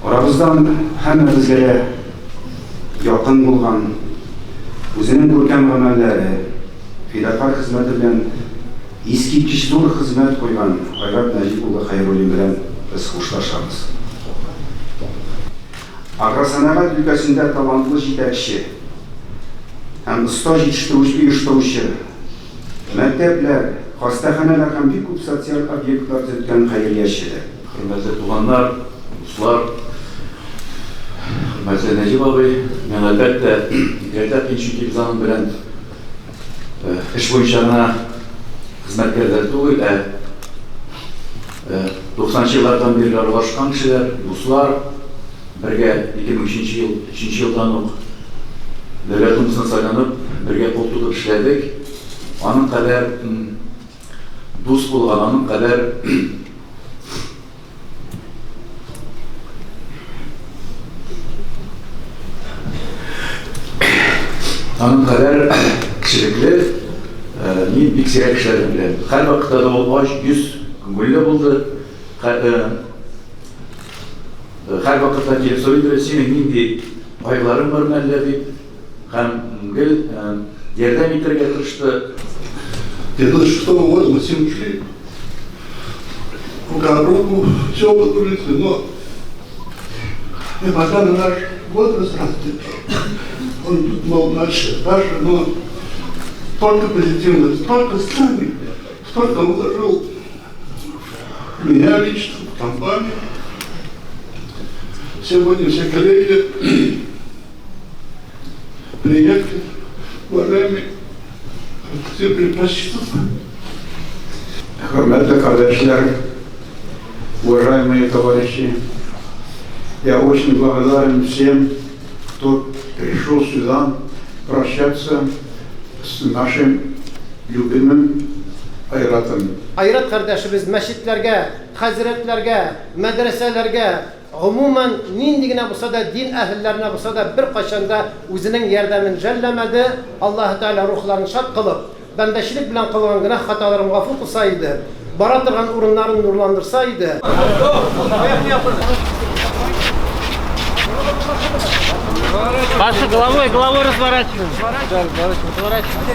Aramızdan hemmimizge yakın bulgan, özünün görkem amelleri, fedakar hizmeti bilen eskitkiç zor hizmet koygan Ayrat Najipoğlu Hayrolin bilen biz hoşlaşamız. Agrosanoat ülkesinde talantlı yetekçi hem usta uyuşturucu, mektepler, hastahaneler hem bir kup sosyal obyektler tütken hayıriyatçıdır. Hürmetli tuğanlar, dostlar, hürmetli Necip abi, ben elbette Gerdak Gençlik İmzanın bilen iş boyunca hizmetkarlar değil, 90'cı yıllardan beri arılaşkan kişiler, dostlar, birge 2003 yıldan devletimizin saylanıp, birge kol tutup işledik. Onun kadar dost bulgan, onun kadar onun kadar kişilikli, bir silah kişiler bile. Her vakitte de olmuş, 100 gülle buldu. Her vakitte gelip söyledi, senin hindi ayıkların var mellevi. Hem gel yerden bitirge tırıştı. Где-то 6 года мы все ушли. В Коробку все выдурили, но несмотря на наш возраст, он был наши, но столько позитивных, столько страны, столько вложил в меня лично, в компанию. Сегодня все коллеги приехали, уважаемые, все предпочтительно. Hürmetli kardeşler, уважаемые товарищи, я очень благодарен всем, кто пришел сюда прощаться с нашим любимым Ayrat'ım. Ayrat kardeşimiz meşitlerge, hazretlerge, medreselerge, umumen nindigine bulsa da din ehillerine bulsa da bir kaşanda özünün yerdemin cellemedi. Allah-u Teala ruhlarını şad kılıp, bendeşilik bilen kılınan günah hatalarını gafur kılsaydı, baratırgan urunlarını nurlandırsaydı. Ваши головой разворачиваем. Разворачиваем.